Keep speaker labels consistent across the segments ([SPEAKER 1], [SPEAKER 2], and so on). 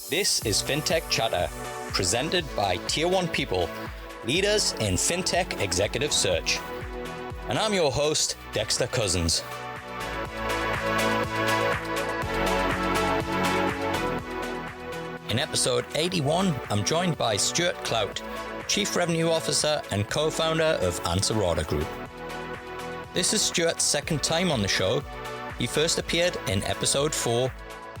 [SPEAKER 1] This is Fintech Chatter, presented by Tier 1 People, leaders in Fintech executive search. And I'm your host, Dexter Cousins. In episode 81, I'm joined by Stuart Clout, Chief Revenue Officer and co-founder of Ansarada Group. This is Stuart's second time on the show. He first appeared in episode 4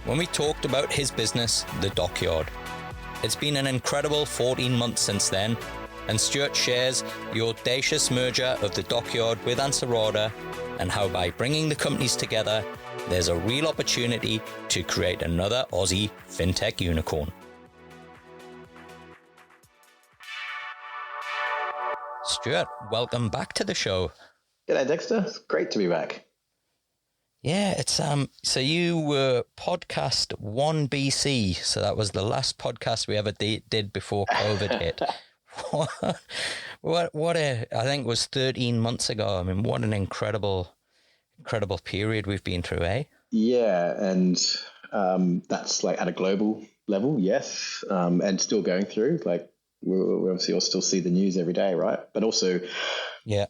[SPEAKER 1] when we talked about his business, The Dockyard. It's been an incredible 14 months since then, and Stuart shares the audacious merger of The Dockyard with Ansarada and how by bringing the companies together, there's a real opportunity to create another Aussie Fintech unicorn. Stuart, welcome back to the show.
[SPEAKER 2] G'day, Dexter. It's great to be back.
[SPEAKER 1] Yeah, it's so you were podcast 1 BC, so that was the last podcast we ever did before COVID hit. I think it was 13 months ago. I mean, what an incredible period we've been through, eh?
[SPEAKER 2] Yeah, and that's like at a global level, yes, and still going through. Like we obviously all still see the news every day, right? But also,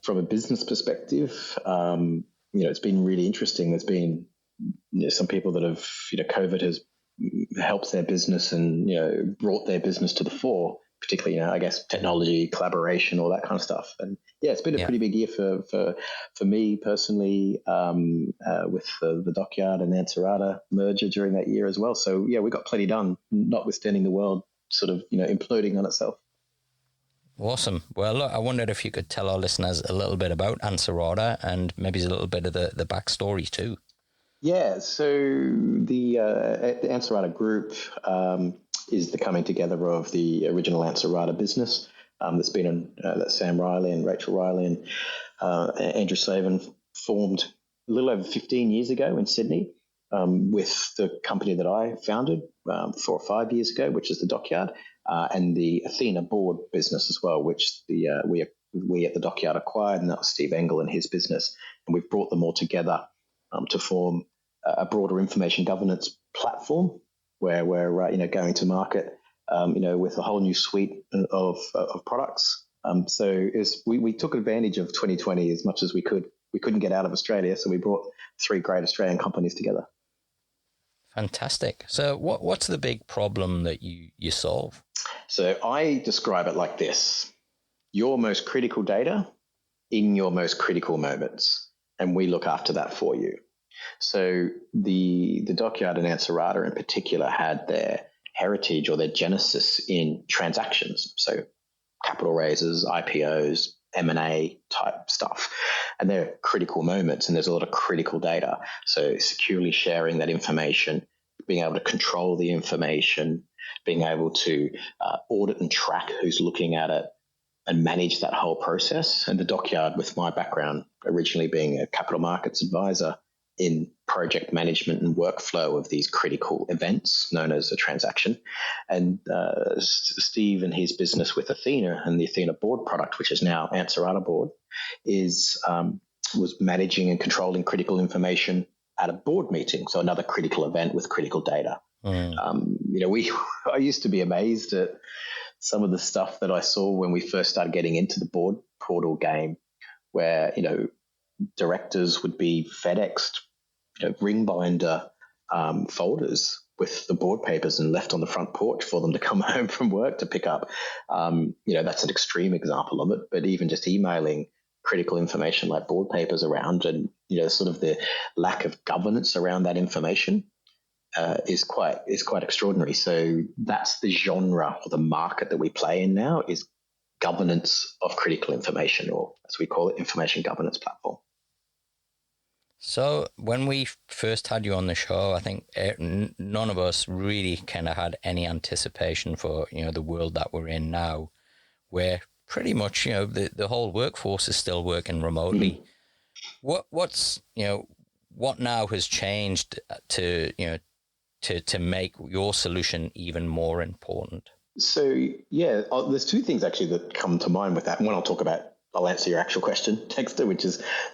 [SPEAKER 2] from a business perspective, it's been really interesting. There's been some people that have, COVID has helped their business and, brought their business to the fore, particularly, I guess, technology, collaboration, all that kind of stuff. And yeah, it's been a pretty big year for me personally, with the Dockyard and Ansarada merger during that year as well. So yeah, we got plenty done, notwithstanding the world sort of, imploding on itself.
[SPEAKER 1] Awesome. Well, look, I wondered if you could tell our listeners a little bit about Ansarada and maybe a little bit of the backstory too. Yeah,
[SPEAKER 2] so the Ansarada Group is the coming together of the original Ansarada business that's been in that Sam Riley and Rachel Riley and Andrew Slavin formed a little over 15 years ago in Sydney with the company that I founded 4 or 5 years ago, which is the Dockyard. And the Athena Board business as well, which we at the Dockyard acquired, and that was Steve Engel and his business. And we've brought them all together to form a broader information governance platform where we're going to market with a whole new suite of products. So we took advantage of 2020 as much as we could. We couldn't get out of Australia, so we brought 3 great Australian companies together.
[SPEAKER 1] Fantastic. So what's the big problem that you solve?
[SPEAKER 2] So I describe it like this: your most critical data in your most critical moments, and we look after that for you. So the Dockyard and Ansarada in particular had their heritage or their genesis in transactions, so capital raises, IPOs, M&A type stuff. And they're critical moments, and there's a lot of critical data. So securely sharing that information, being able to control the information, being able to audit and track who's looking at it and manage that whole process. And the Dockyard, with my background originally being a capital markets advisor in project management and workflow of these critical events known as a transaction. And Steve and his business with Athena and the Athena Board product, which is now Ansarada Board, was managing and controlling critical information at a board meeting. So another critical event with critical data. I used to be amazed at some of the stuff that I saw when we first started getting into the board portal game, where, directors would be FedExed, ring binder folders with the board papers and left on the front porch for them to come home from work to pick up. That's an extreme example of it, but even just emailing critical information like board papers around and, sort of the lack of governance around that information is quite extraordinary. So that's the genre or the market that we play in now, is governance of critical information, or as we call it, information governance platform.
[SPEAKER 1] So when we first had you on the show, I think none of us really kind of had any anticipation for, the world that we're in now, where pretty much, the whole workforce is still working remotely. Mm-hmm. What now has changed to make your solution even more important?
[SPEAKER 2] So, there's 2 things actually that come to mind with that. One, I'll answer your actual question, Dexter, which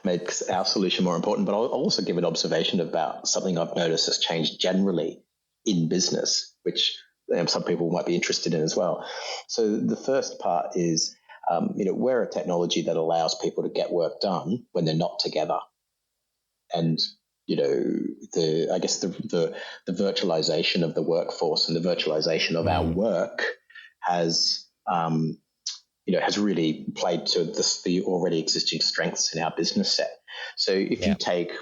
[SPEAKER 2] makes our solution more important, but I'll also give an observation about something I've noticed has changed generally in business, which some people might be interested in as well. So the first part is, we're a technology that allows people to get work done when they're not together. And, the virtualization of the workforce and the virtualization of our work has really played to the already existing strengths in our business set. So if you take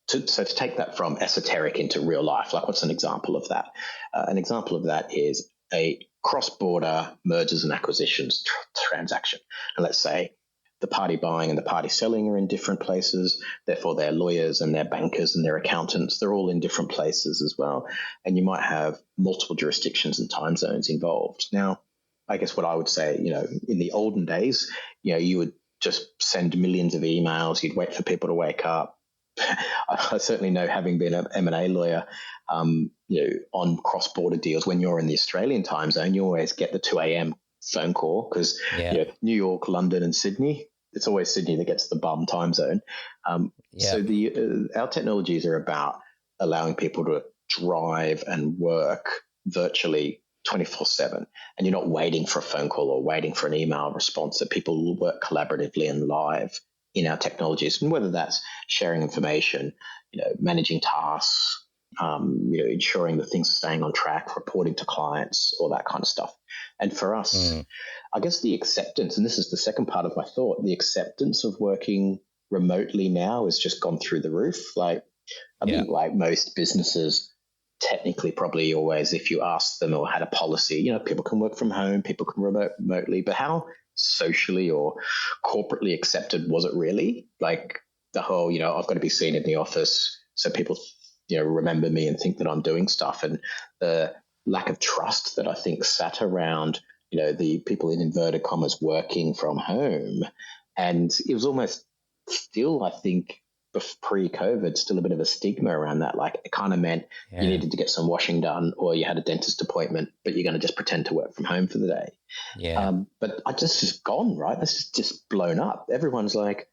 [SPEAKER 2] to take that from esoteric into real life, like what's an example of that? An example of that is a cross-border mergers and acquisitions transaction. And let's say the party buying and the party selling are in different places. Therefore, their lawyers and their bankers and their accountants, they're all in different places as well. And you might have multiple jurisdictions and time zones involved. Now, I guess what I would say, in the olden days, you would just send millions of emails. You'd wait for people to wake up. I certainly know, having been an M&A lawyer, on cross-border deals, when you're in the Australian time zone, you always get the 2 a.m. phone call because New York, London, and Sydney. It's always Sydney that gets the bum time zone. So our technologies are about allowing people to drive and work virtually 24/7, and you're not waiting for a phone call or waiting for an email response. That people work collaboratively and live in our technologies, and whether that's sharing information, managing tasks, ensuring that things are staying on track, reporting to clients, all that kind of stuff. And for us, I guess the acceptance, and this is the second part of my thought, the acceptance of working remotely now has just gone through the roof. Like, I think like most businesses, technically probably always, if you asked them or had a policy, people can work from home, people can remote remotely, but how socially or corporately accepted was it really? Like the whole, I've got to be seen in the office so people, remember me and think that I'm doing stuff, and the lack of trust that I think sat around, the people in inverted commas working from home. And it was almost still, I think, pre-COVID, still a bit of a stigma around that. Like, it kind of meant you needed to get some washing done, or you had a dentist appointment, but you're going to just pretend to work from home for the day. But I just gone, right? That's just blown up. Everyone's like,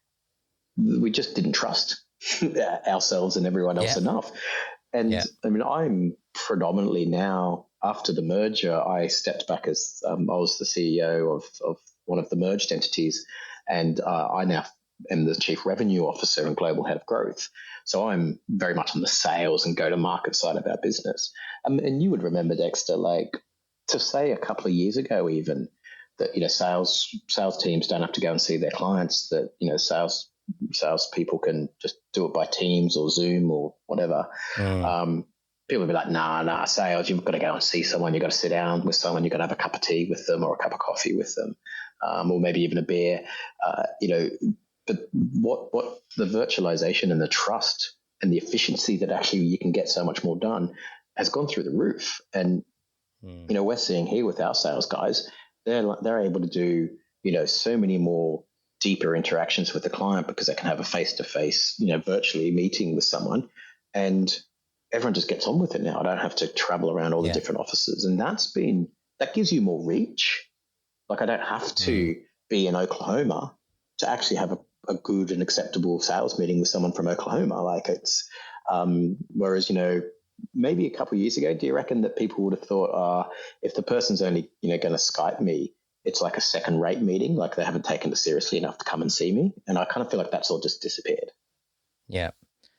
[SPEAKER 2] we just didn't trust ourselves and everyone else enough. And I mean, I'm predominantly now, after the merger, I stepped back as I was the CEO of one of the merged entities, and I now am the Chief Revenue Officer and Global Head of Growth. So I'm very much on the sales and go-to-market side of our business. And you would remember, Dexter, like, to say a couple of years ago even, that, sales teams don't have to go and see their clients, that, sales people can just do it by Teams or Zoom or whatever. People would be like, nah, sales, you've got to go and see someone, you've got to sit down with someone, you've got to have a cup of tea with them or a cup of coffee with them, or maybe even a beer, But what the virtualization and the trust and the efficiency that actually you can get so much more done has gone through the roof. And, we're seeing here with our sales guys, they're able to do, so many more deeper interactions with the client because they can have a face-to-face, virtually meeting with someone, and everyone just gets on with it now. I don't have to travel around all the different offices. And that gives you more reach. Like, I don't have to be in Oklahoma to actually have a good and acceptable sales meeting with someone from Oklahoma. Like, it's, whereas, maybe a couple of years ago, do you reckon that people would have thought, if the person's only, going to Skype me, it's like a second-rate meeting, like they haven't taken it seriously enough to come and see me? And I kind of feel like that's all just disappeared.
[SPEAKER 1] Yeah.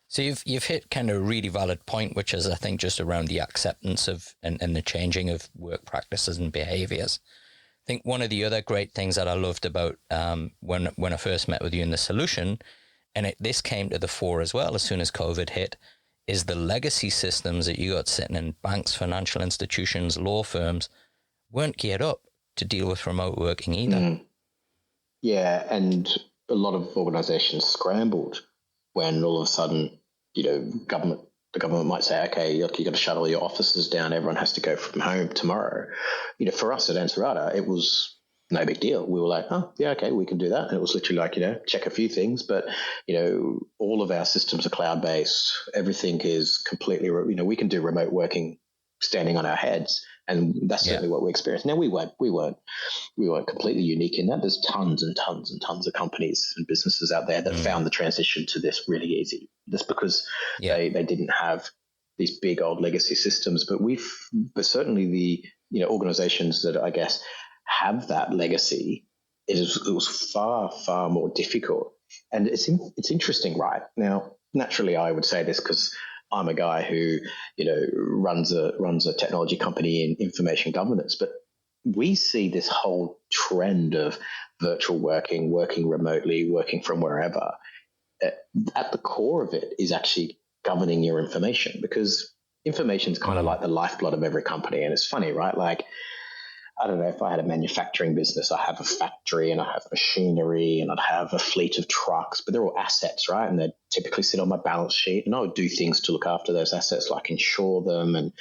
[SPEAKER 1] So you've hit kind of a really valid point, which is, I think, just around the acceptance of and the changing of work practices and behaviors. I think one of the other great things that I loved about when I first met with you in the solution, and this came to the fore as well as soon as COVID hit, is the legacy systems that you got sitting in banks, financial institutions, law firms weren't geared up to deal with remote working either.
[SPEAKER 2] Yeah, and a lot of organizations scrambled when all of a sudden, the government might say, okay, look, you've got to shut all your offices down. Everyone has to go from home tomorrow. For us at Ansarada, it was no big deal. We were like, oh, yeah, okay, we can do that. And it was literally like, check a few things. But, all of our systems are cloud-based. Everything is completely, we can do remote working standing on our heads. And that's certainly what we experienced. Now, we weren't completely unique in that. There's tons and tons and tons of companies and businesses out there that found the transition to this really easy. Just because they didn't have these big old legacy systems, but certainly the organizations that I guess have that legacy, it was far, far more difficult. And it's interesting, right? Now, naturally, I would say this because I'm a guy who runs a technology company in information governance, but we see this whole trend of virtual working remotely, working from wherever. At the core of it is actually governing your information, because information is kind of like the lifeblood of every company. And it's funny, right? Like, I don't know, if I had a manufacturing business, I have a factory and I have machinery and I'd have a fleet of trucks, but they're all assets, right? And they'd typically sit on my balance sheet, and I would do things to look after those assets, like insure them. And,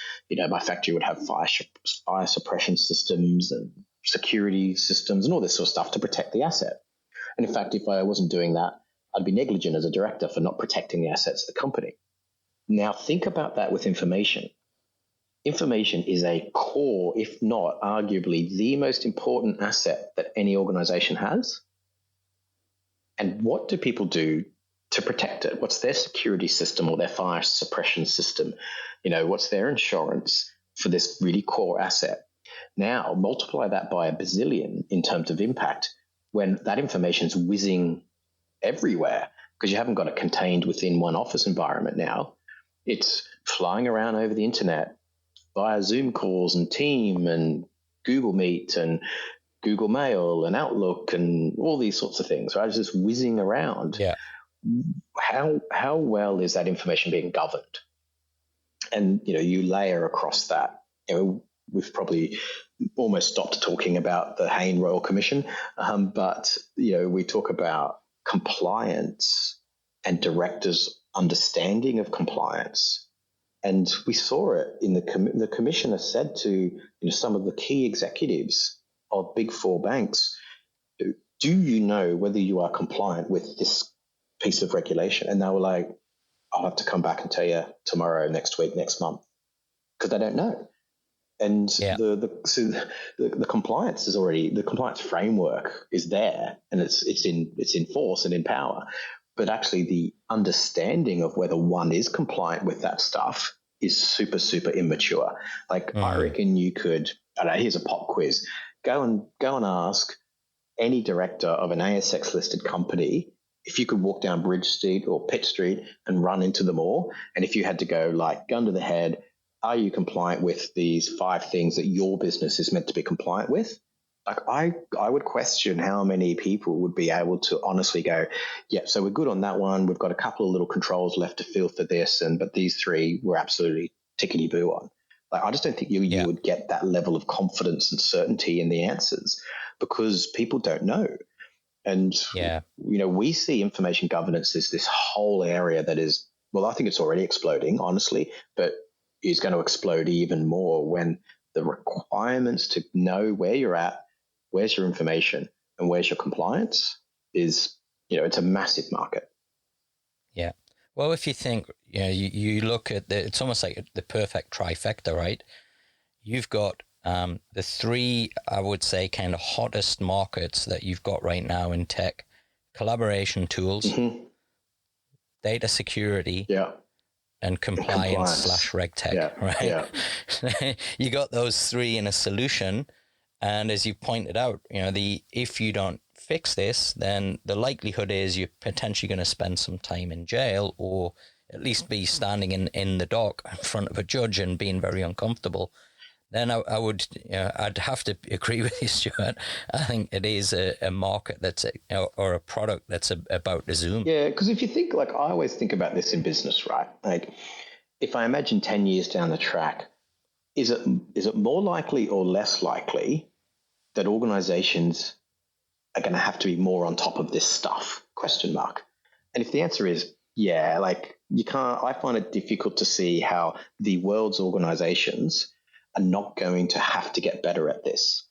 [SPEAKER 2] my factory would have fire suppression systems and security systems and all this sort of stuff to protect the asset. And in fact, if I wasn't doing that, I'd be negligent as a director for not protecting the assets of the company. Now, think about that with information. Information is a core, if not arguably the most important asset that any organization has. And what do people do to protect it? What's their security system or their fire suppression system? What's their insurance for this really core asset? Now, multiply that by a bazillion in terms of impact when that information is whizzing everywhere, because you haven't got it contained within one office environment now. It's flying around over the internet via Zoom calls and Team and Google Meet and Google Mail and Outlook and all these sorts of things, right? It's just whizzing around.
[SPEAKER 1] Yeah.
[SPEAKER 2] How well is that information being governed? And, you layer across that. We've probably almost stopped talking about the Hayne Royal Commission, but, we talk about compliance and directors' understanding of compliance. And we saw it in the commissioner said to some of the key executives of big four banks, do you know whether you are compliant with this piece of regulation? And they were like, I'll have to come back and tell you tomorrow, next week, next month, because they don't know. And the compliance is already, the compliance framework is there, and it's in force and in power. But actually the understanding of whether one is compliant with that stuff is super, super immature. Like, I reckon you could, I don't know, here's a pop quiz. Go and ask any director of an ASX listed company if you could walk down Bridge Street or Pitt Street and run into them all. And if you had to go like gun to the head, are you compliant with these 5 things that your business is meant to be compliant with? Like, I would question how many people would be able to honestly go, yeah, so we're good on that one. We've got a couple of little controls left to fill for this, but these 3 we're absolutely tickety-boo on. Like, I just don't think you would get that level of confidence and certainty in the answers, because people don't know. And, we see information governance as this whole area that is, well, I think it's already exploding, honestly, but is going to explode even more when the requirements to know where you're at, where's your information, and where's your compliance is, it's a massive market.
[SPEAKER 1] Yeah. Well, if you think, you look at it's almost like the perfect trifecta, right? You've got the 3, I would say, kind of hottest markets that you've got right now in tech: collaboration tools, data security, and compliance / reg tech, right? Yeah. You got those 3 in a solution. And as you pointed out, if you don't fix this, then the likelihood is you're potentially going to spend some time in jail, or at least be standing in the dock in front of a judge and being very uncomfortable. Then I'd have to agree with you, Stuart. I think it is a market that's or a product that's about to zoom.
[SPEAKER 2] Yeah, because if you think, like, I always think about this in business, right? Like, if I imagine 10 years down the track, is it more likely or less likely that organizations are going to have to be more on top of this stuff? ? And if the answer is yeah, like, I find it difficult to see how the world's organizations are not going to have to get better at this.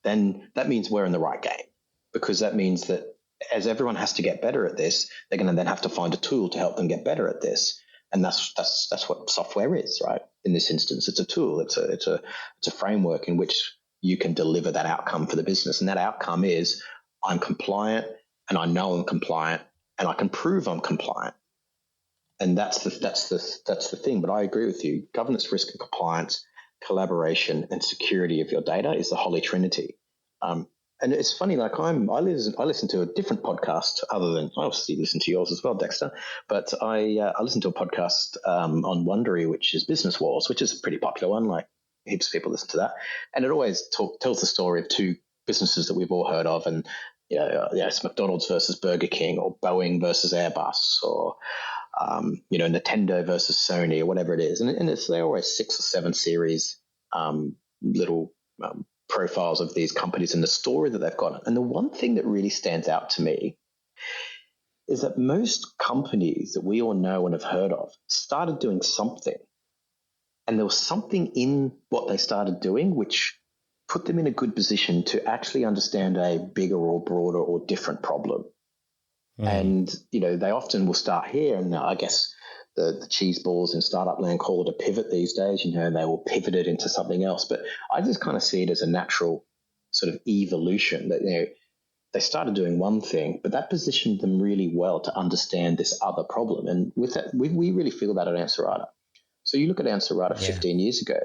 [SPEAKER 2] Then that means we're in the right game, because that means that as everyone has to get better at this, they're going to then have to find a tool to help them get better at this. And that's what software is, right? In this instance, it's a tool. It's a framework in which you can deliver that outcome for the business. And that outcome is, I'm compliant, and I know I'm compliant, and I can prove I'm compliant. And that's the thing. But I agree with you. Governance, risk and compliance, collaboration, and security of your data is the holy trinity. And it's funny, like I listen to a different podcast other than, I obviously listen to yours as well, Dexter, but I listen to a podcast on Wondery, which is Business Wars, which is a pretty popular one. Like heaps of people listen to that. And it always tells the story of two businesses that we've all heard of. And, it's McDonald's versus Burger King, or Boeing versus Airbus, or, Nintendo versus Sony, or whatever it is. And they're always 6 or 7 series, little profiles of these companies and the story that they've got. And the one thing that really stands out to me is that most companies that we all know and have heard of started doing something. And there was something in what they started doing which put them in a good position to actually understand a bigger or broader or different problem. And, they often will start here, and I guess the cheese balls in startup land call it a pivot these days, and they will pivot it into something else. But I just kind of see it as a natural sort of evolution that, they started doing one thing, but that positioned them really well to understand this other problem. And with that, we really feel that at Ansarada. So you look at Ansarada 15 years ago,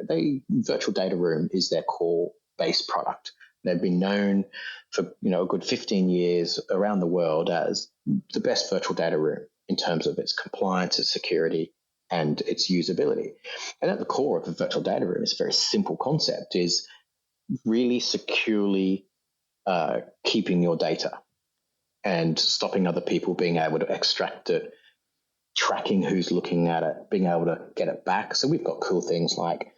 [SPEAKER 2] Virtual Data Room is their core base product. They've been known for, a good 15 years around the world as the best virtual data room in terms of its compliance, its security, and its usability. And at the core of a virtual data room is a very simple concept, is really securely keeping your data and stopping other people being able to extract it, tracking who's looking at it, being able to get it back. So we've got cool things like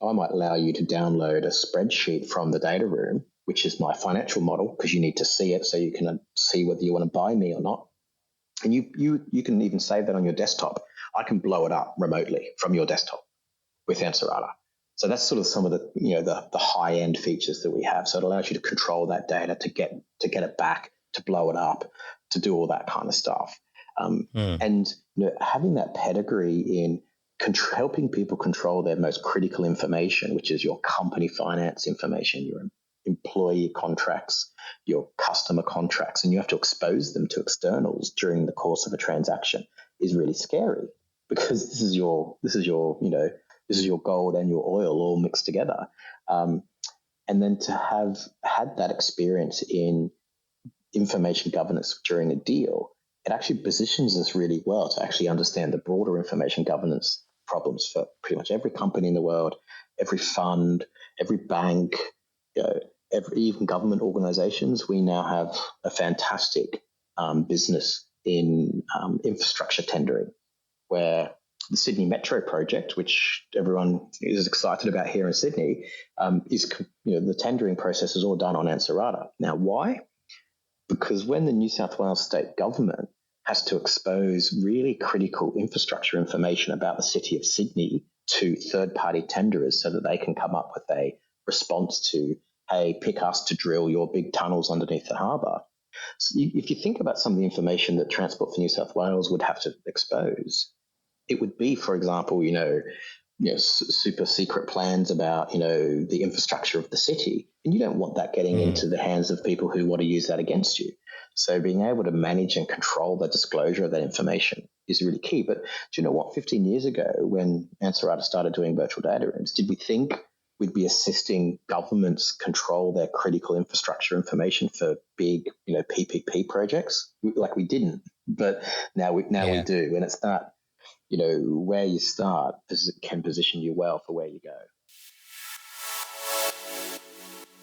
[SPEAKER 2] I might allow you to download a spreadsheet from the data room, which is my financial model, because you need to see it so you can see whether you want to buy me or not. And you can even save that on your desktop. I can blow it up remotely from your desktop with Ansarada. So that's sort of some of the the high end features that we have. So it allows you to control that data, to get it back, to blow it up, to do all that kind of stuff. And having that pedigree in helping people control their most critical information, which is your company finance information, your employee contracts, your customer contracts, and you have to expose them to externals during the course of a transaction, is really scary, because this is your gold and your oil all mixed together. And then to have had that experience in information governance during a deal, it actually positions us really well to actually understand the broader information governance problems for pretty much every company in the world, every fund, every bank, even government organizations. We now have a fantastic business in infrastructure tendering, where the Sydney Metro project, which everyone is excited about here in Sydney, is the tendering process is all done on Ansarada. Now, why? Because when the New South Wales state government has to expose really critical infrastructure information about the city of Sydney to third-party tenderers so that they can come up with a response to, hey, pick us to drill your big tunnels underneath the harbour. So if you think about some of the information that Transport for New South Wales would have to expose, it would be, for example, super secret plans about, the infrastructure of the city. And you don't want that getting into the hands of people who want to use that against you. So being able to manage and control the disclosure of that information is really key. But do you know what? 15 years ago, when Ansarada started doing virtual data rooms, did we think we'd be assisting governments control their critical infrastructure information for big, PPP projects? We didn't. But now we do. And it's that, where you start can position you well for where you go.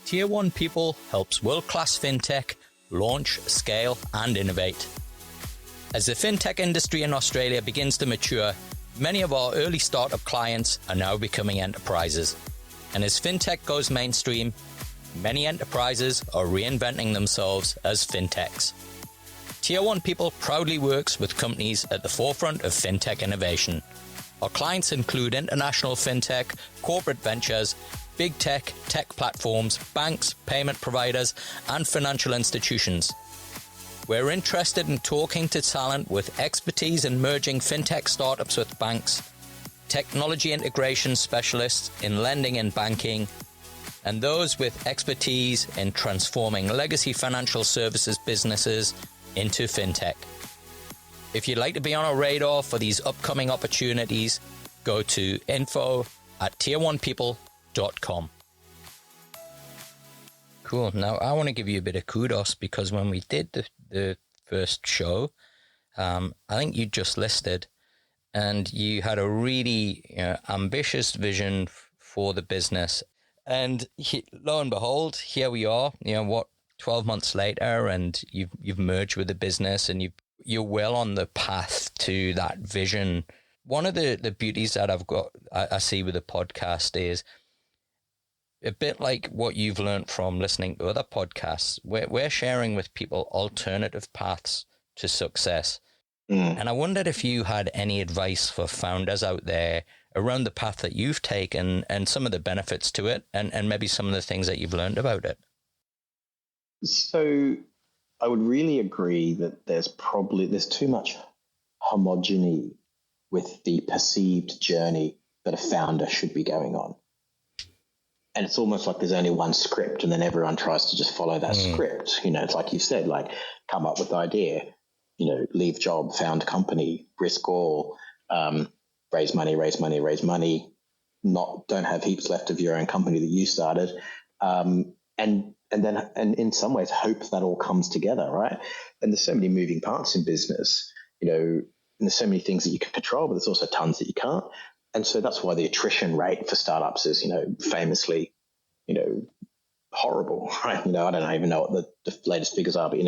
[SPEAKER 1] Tier 1 People helps world-class fintech launch, scale, and innovate. As the fintech industry in Australia begins to mature, many of our early startup clients are now becoming enterprises. And as fintech goes mainstream, many enterprises are reinventing themselves as fintechs. Tier 1 People proudly works with companies at the forefront of fintech innovation. Our clients include international fintech, corporate ventures, big tech platforms, banks, payment providers, and financial institutions. We're interested in talking to talent with expertise in merging fintech startups with banks, technology integration specialists in lending and banking, and those with expertise in transforming legacy financial services businesses into fintech. If you'd like to be on our radar for these upcoming opportunities, go to info@tier1people.com. Cool. Now, I want to give you a bit of kudos because when we did the first show, I think you just listed and you had a really ambitious vision for the business. And lo and behold, here we are, 12 months later, and you've merged with the business and you're well on the path to that vision. One of the beauties that I see with the podcast is a bit like what you've learned from listening to other podcasts. We're sharing with people alternative paths to success. And I wondered if you had any advice for founders out there around the path that you've taken and some of the benefits to it and maybe some of the things that you've learned about it.
[SPEAKER 2] So I would really agree that there's too much homogeny with the perceived journey that a founder should be going on. And it's almost like there's only one script and then everyone tries to just follow that script. It's like you said, like come up with the idea, leave job, found company, risk all, raise money, don't have heaps left of your own company that you started. And in some ways hope that all comes together, right? And there's so many moving parts in business, and there's so many things that you can control, but there's also tons that you can't. And so that's why the attrition rate for startups is, famously, horrible, right? I don't even know what the latest figures are, but,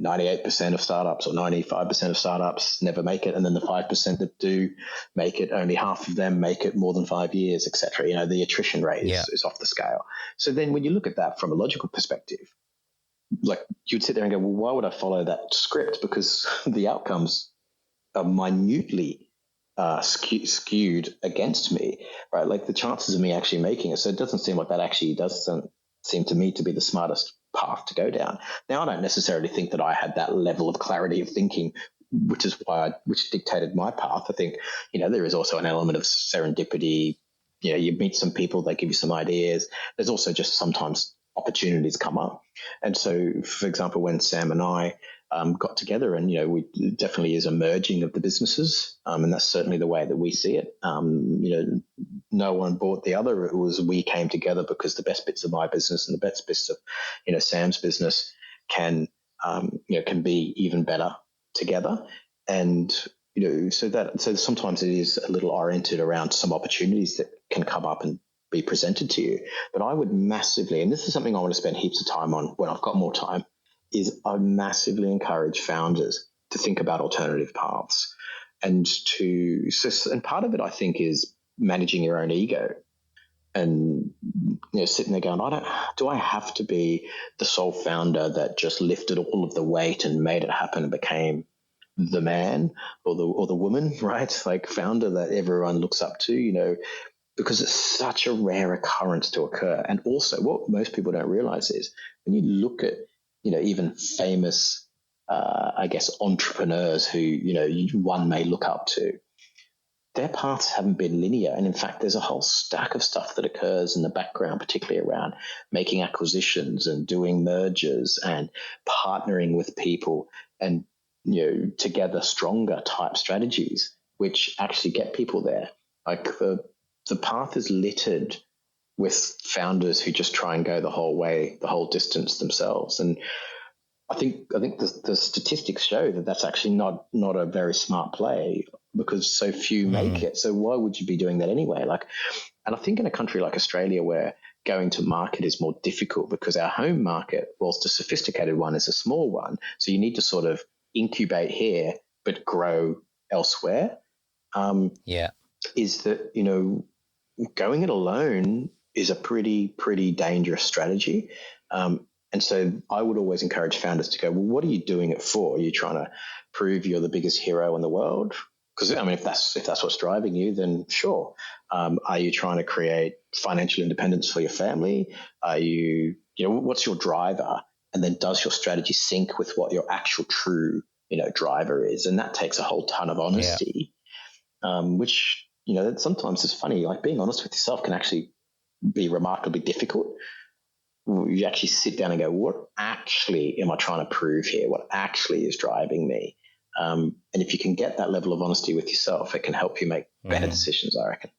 [SPEAKER 2] 98% of startups or 95% of startups never make it. And then the 5% that do make it, only half of them make it more than 5 years, et cetera. The attrition rate is off the scale. So then when you look at that from a logical perspective, like you'd sit there and go, well, why would I follow that script? Because the outcomes are minutely skewed against me, right? Like the chances of me actually making it. So it doesn't seem like that actually doesn't seem to me to be the smartest path to go down. Now, I don't necessarily think that I had that level of clarity of thinking, which dictated my path. I think, there is also an element of serendipity. You meet some people, they give you some ideas. There's also just sometimes opportunities come up. And so, for example, when Sam and I got together and, we definitely is a merging of the businesses. And that's certainly the way that we see it. No one bought the other. It was, we came together because the best bits of my business and the best bits of, Sam's business can be even better together. And, so sometimes it is a little oriented around some opportunities that can come up and be presented to you. But I would massively, and this is something I want to spend heaps of time on when I've got more time, is I massively encourage founders to think about alternative paths and part of it I think is managing your own ego and sitting there going, do I have to be the sole founder that just lifted all of the weight and made it happen and became the man or the woman, right? Like founder that everyone looks up to, because it's such a rare occurrence to occur. And also what most people don't realize is when you look at even famous, entrepreneurs who, one may look up to, their paths haven't been linear. And in fact, there's a whole stack of stuff that occurs in the background, particularly around making acquisitions and doing mergers and partnering with people and, together stronger type strategies, which actually get people there. Like the path is littered with founders who just try and go the whole way, the whole distance themselves. And I think the statistics show that that's actually not a very smart play because so few make it. So why would you be doing that anyway? And I think in a country like Australia where going to market is more difficult because our home market, whilst a sophisticated one, is a small one. So you need to sort of incubate here, but grow elsewhere. Is that, going it alone is a pretty dangerous strategy. And so I would always encourage founders to go, well, what are you doing it for? Are you trying to prove you're the biggest hero in the world? Because, if that's what's driving you, then sure. Are you trying to create financial independence for your family? Are you, what's your driver? And then does your strategy sync with what your actual true, driver is? And that takes a whole ton of honesty, which, sometimes is funny. Like being honest with yourself can actually be remarkably difficult. You actually sit down and go, what actually am I trying to prove here? What actually is driving me? And if you can get that level of honesty with yourself, it can help you make better decisions, I reckon.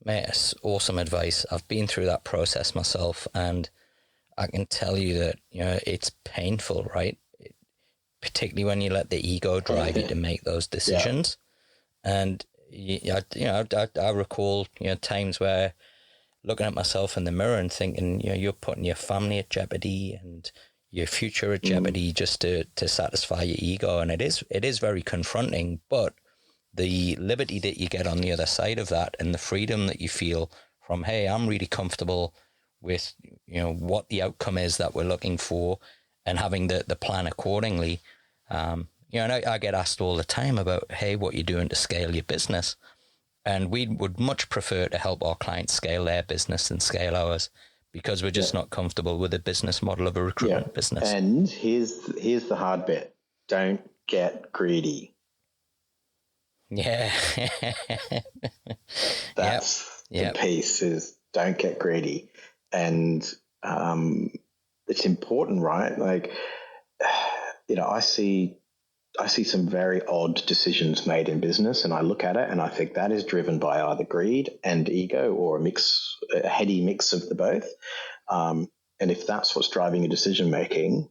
[SPEAKER 1] Mate, it's awesome advice. I've been through that process myself, and I can tell you that, it's painful, right? Particularly when you let the ego drive you to make those decisions. And I recall times where looking at myself in the mirror and thinking, you're putting your family at jeopardy and your future at jeopardy just to satisfy your ego. And it is very confronting, but the liberty that you get on the other side of that and the freedom that you feel from, hey, I'm really comfortable with, what the outcome is that we're looking for, and having the plan accordingly. And I get asked all the time about, hey, what you're doing to scale your business. And we would much prefer to help our clients scale their business than scale ours, because we're just not comfortable with the business model of a recruitment business.
[SPEAKER 2] And here's the hard bit. Don't get greedy.
[SPEAKER 1] Yeah.
[SPEAKER 2] That's the piece, is don't get greedy. And it's important, right? Like, I see some very odd decisions made in business, and I look at it and I think that is driven by either greed and ego, or a heady mix of the both. And if that's what's driving your decision making,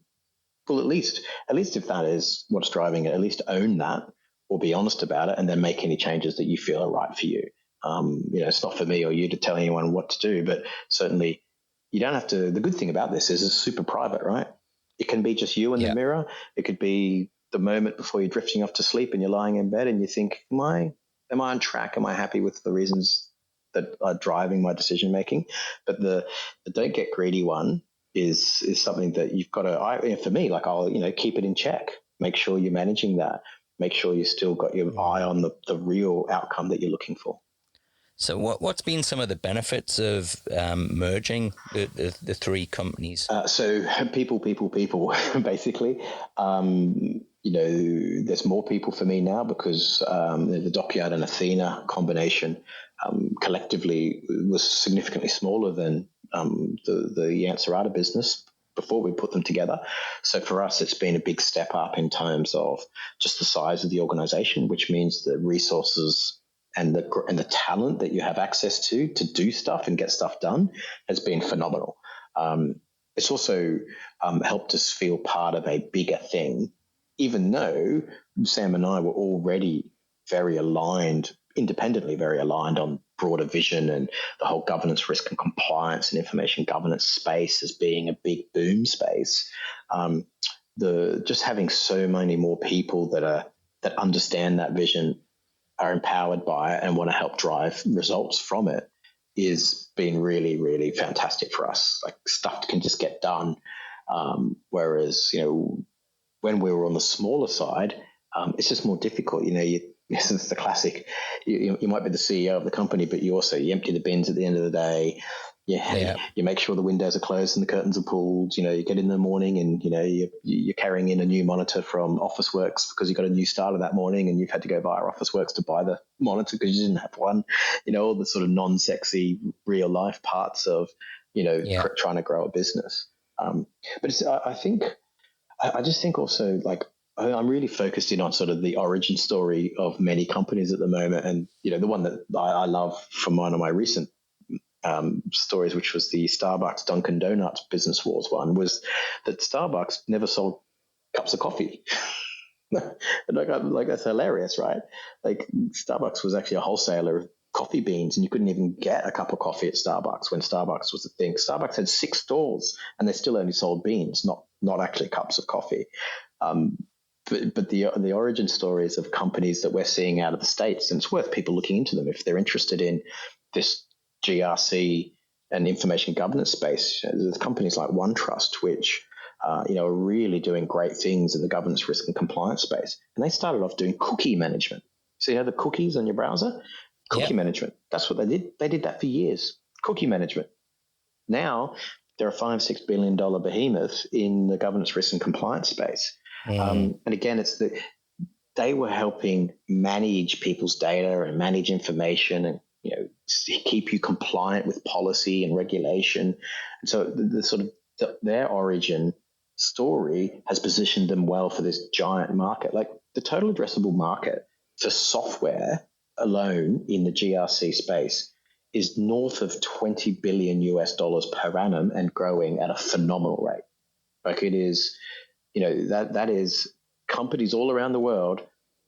[SPEAKER 2] well, at least if that is what's driving it, at least own that, or be honest about it, and then make any changes that you feel are right for you. It's not for me or you to tell anyone what to do, but certainly you don't have to. The good thing about this is it's super private, right? It can be just you in the mirror. It could be the moment before you're drifting off to sleep and you're lying in bed and you think, am I on track? Am I happy with the reasons that are driving my decision making? But the don't get greedy one is something that you've got to, for me, like I'll, keep it in check. Make sure you're managing that. Make sure you still got your eye on the real outcome that you're looking for.
[SPEAKER 1] So what's been some of the benefits of merging the three companies?
[SPEAKER 2] So people, basically. There's more people for me now because the Dockyard and Athena combination collectively was significantly smaller than the Ansarada business before we put them together. So for us, it's been a big step up in terms of just the size of the organization, which means the resources and the talent that you have access to do stuff and get stuff done has been phenomenal. It's also helped us feel part of a bigger thing, even though Sam and I were already very aligned, independently very aligned on broader vision and the whole governance, risk and compliance and information governance space as being a big boom space. Just having so many more people that understand that vision, are empowered by it and want to help drive results from it is been really, really fantastic for us. Like, stuff can just get done. Whereas, when we were on the smaller side, it's just more difficult. This is the classic. You might be the CEO of the company, but you empty the bins at the end of the day. You make sure the windows are closed and the curtains are pulled. You get in the morning and you're carrying in a new monitor from Officeworks because you got a new starter that morning and you've had to go via Officeworks to buy the monitor because you didn't have one. All the sort of non-sexy real life parts of trying to grow a business. But I just think also, like, I'm really focused in on sort of the origin story of many companies at the moment. And, the one that I love from one of my recent stories, which was the Starbucks Dunkin' Donuts business wars one, was that Starbucks never sold cups of coffee. Like, that's hilarious, right? Like, Starbucks was actually a wholesaler of coffee beans, and you couldn't even get a cup of coffee at Starbucks when Starbucks was a thing. Starbucks had 6 stores and they still only sold beans, not actually cups of coffee. But the origin stories of companies that we're seeing out of the States, and it's worth people looking into them if they're interested in this GRC and information governance space. There's companies like OneTrust, which are really doing great things in the governance, risk and compliance space. And they started off doing cookie management. So the cookies on your browser? Cookie management. That's what they did. They did that for years. Cookie management. Now they're a $5-6 billion behemoth in the governance, risk and compliance space. And again, they were helping manage people's data and manage information and keep you compliant with policy and regulation. And so the sort of their origin story has positioned them well for this giant market. Like the total addressable market for software alone in the GRC space is north of $20 billion per annum and growing at a phenomenal rate. Like it is, that is companies all around the world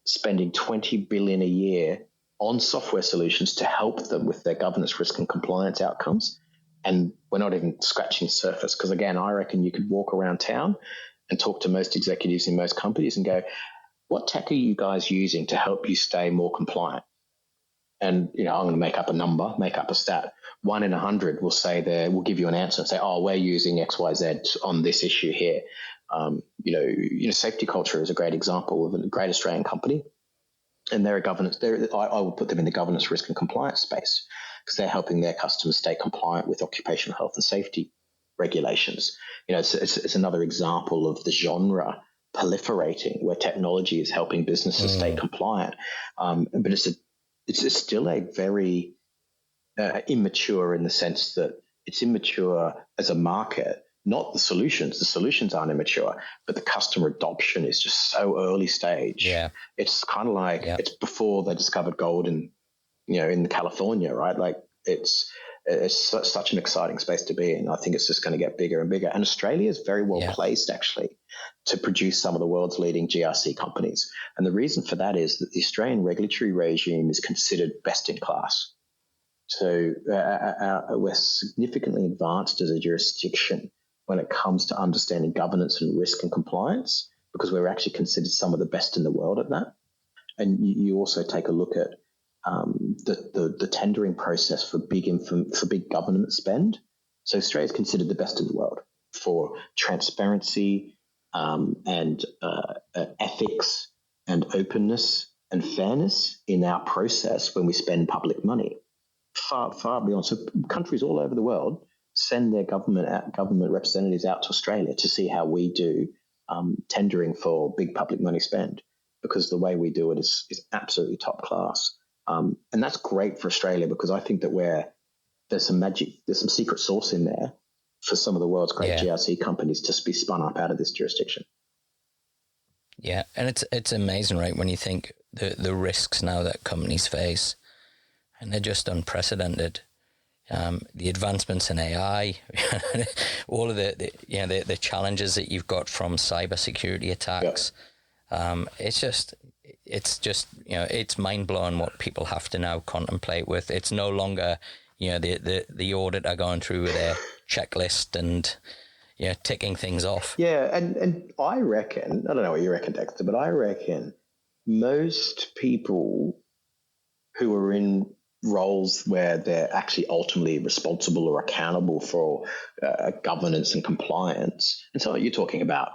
[SPEAKER 2] spending $20 billion a year on software solutions to help them with their governance, risk, and compliance outcomes. And we're not even scratching the surface because, again, I reckon you could walk around town and talk to most executives in most companies and go, what tech are you guys using to help you stay more compliant? And, I'm going to make up a number, make up a stat. 1 in 100 will say we'll give you an answer and say, oh, we're using XYZ on this issue here. Safety Culture is a great example of a great Australian company. And they're a governance, I would put them in the governance, risk, and compliance space because they're helping their customers stay compliant with occupational health and safety regulations. It's another example of the genre proliferating where technology is helping businesses stay compliant. But it's still a very immature in the sense that it's immature as a market, not the solutions. The solutions aren't immature, but the customer adoption is just so early stage.
[SPEAKER 1] Yeah.
[SPEAKER 2] It's kind of like it's before they discovered gold in California, right? Like it's such an exciting space to be in. I think it's just going to get bigger and bigger. And Australia is very well placed actually to produce some of the world's leading GRC companies. And the reason for that is that the Australian regulatory regime is considered best in class. So we're significantly advanced as a jurisdiction when it comes to understanding governance and risk and compliance, because we're actually considered some of the best in the world at that. And you also take a look at the tendering process for big government spend. So Australia is considered the best in the world for transparency and ethics and openness and fairness in our process when we spend public money. Far beyond. So countries all over the world send their government representatives out to Australia to see how we do tendering for big public money spend, because the way we do it is absolutely top class. And that's great for Australia because I think that there's some secret sauce in there for some of the world's great GRC companies to be spun up out of this jurisdiction.
[SPEAKER 1] Yeah, and it's amazing, right, when you think the risks now that companies face, and they're just unprecedented. The advancements in AI, all of the challenges that you've got from cybersecurity attacks. It's just it's mind blowing what people have to now contemplate with. It's no longer the auditor going through with their checklist and ticking things off.
[SPEAKER 2] Yeah, and I reckon, I don't know what you reckon, Dexter, but I reckon most people who are in roles where they're actually ultimately responsible or accountable for governance and compliance. And so you're talking about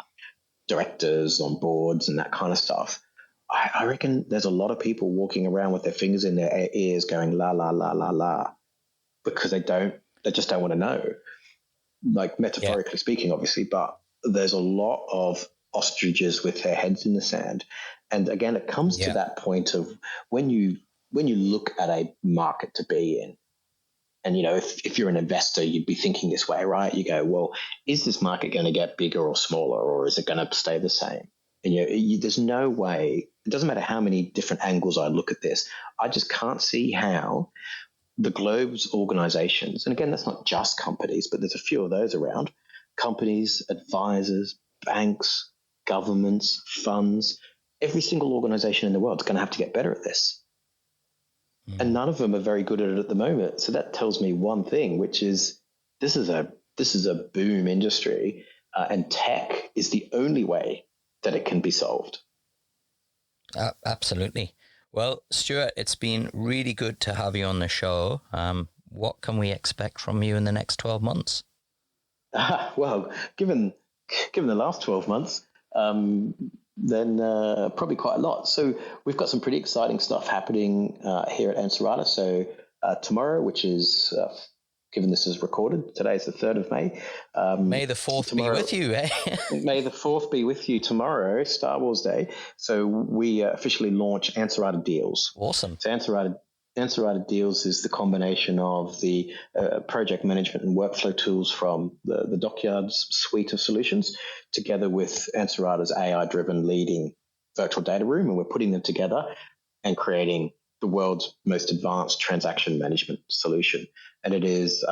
[SPEAKER 2] directors on boards and that kind of stuff. I reckon there's a lot of people walking around with their fingers in their ears going la, la, la, la, la, because they just don't want to know, like metaphorically speaking, obviously, but there's a lot of ostriches with their heads in the sand. And again, it comes to that point of when you look at a market to be in, and, if you're an investor, you'd be thinking this way, right? You go, well, is this market going to get bigger or smaller, or is it going to stay the same? And, there's no way, it doesn't matter how many different angles I look at this. I just can't see how the globe's organizations, and again, that's not just companies, but there's a few of those around, companies, advisors, banks, governments, funds, every single organization in the world is going to have to get better at this. And none of them are very good at it at the moment. So that tells me one thing, which is this is a boom industry, and tech is the only way that it can be solved.
[SPEAKER 1] Absolutely. Well, Stuart, it's been really good to have you on the show. What can we expect from you in the next 12 months?
[SPEAKER 2] Well, given the last 12 months, then probably quite a lot. So we've got some pretty exciting stuff happening here at Ansarada. So tomorrow, which is, given this is recorded, today is the 3rd of May.
[SPEAKER 1] May the 4th be with you, eh?
[SPEAKER 2] May the 4th be with you tomorrow, Star Wars Day. So we officially launch Ansarada Deals.
[SPEAKER 1] Awesome.
[SPEAKER 2] So Ansarada Deals is the combination of the project management and workflow tools from the Docyard's suite of solutions, together with Ansarada's AI-driven leading virtual data room, and we're putting them together and creating the world's most advanced transaction management solution. And it is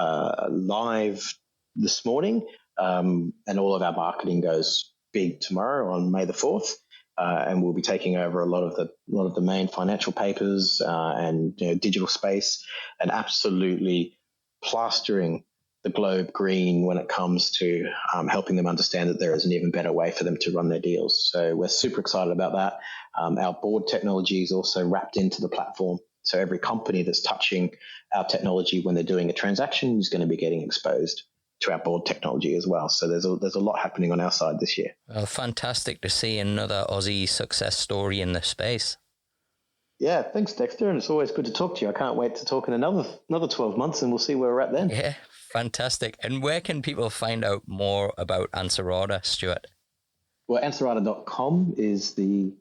[SPEAKER 2] live this morning, and all of our marketing goes big tomorrow on May the 4th. And we'll be taking over a lot of the main financial papers and digital space, and absolutely plastering the globe green when it comes to helping them understand that there is an even better way for them to run their deals. So we're super excited about that. Our board technology is also wrapped into the platform. So every company that's touching our technology when they're doing a transaction is going to be getting exposed to our board technology as well. So there's a lot happening on our side this year.
[SPEAKER 1] Well, fantastic to see another Aussie success story in the space.
[SPEAKER 2] Yeah, thanks, Dexter. And it's always good to talk to you. I can't wait to talk in another 12 months, and we'll see where we're at then.
[SPEAKER 1] Yeah, fantastic. And where can people find out more about Ansarada, Stuart?
[SPEAKER 2] Well, Ansarada.com is the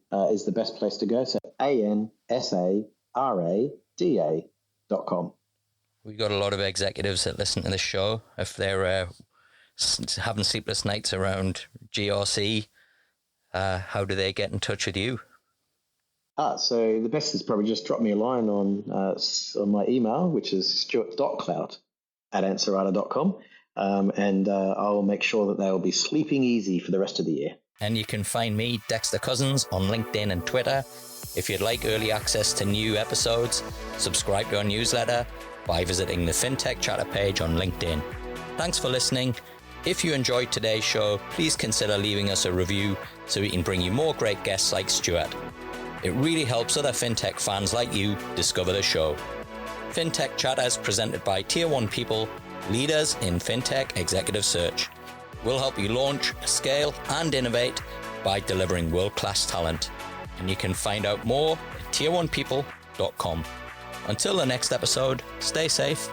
[SPEAKER 2] best place to go. So ANSARADA.com.
[SPEAKER 1] We've got a lot of executives that listen to the show. If they're having sleepless nights around GRC, how do they get in touch with you?
[SPEAKER 2] So the best is probably just drop me a line on my email, which is stuart.clout@ansarada.com, and I'll make sure that they'll be sleeping easy for the rest of the year.
[SPEAKER 1] And you can find me, Dexter Cousins, on LinkedIn and Twitter. If you'd like early access to new episodes, subscribe to our newsletter by visiting the FinTech Chatter page on LinkedIn. Thanks for listening. If you enjoyed today's show, please consider leaving us a review so we can bring you more great guests like Stuart. It really helps other FinTech fans like you discover the show. FinTech Chatter is presented by Tier 1 people, leaders in FinTech executive search. We'll help you launch, scale, and innovate by delivering world-class talent. And you can find out more at tier1people.com. Until the next episode, stay safe.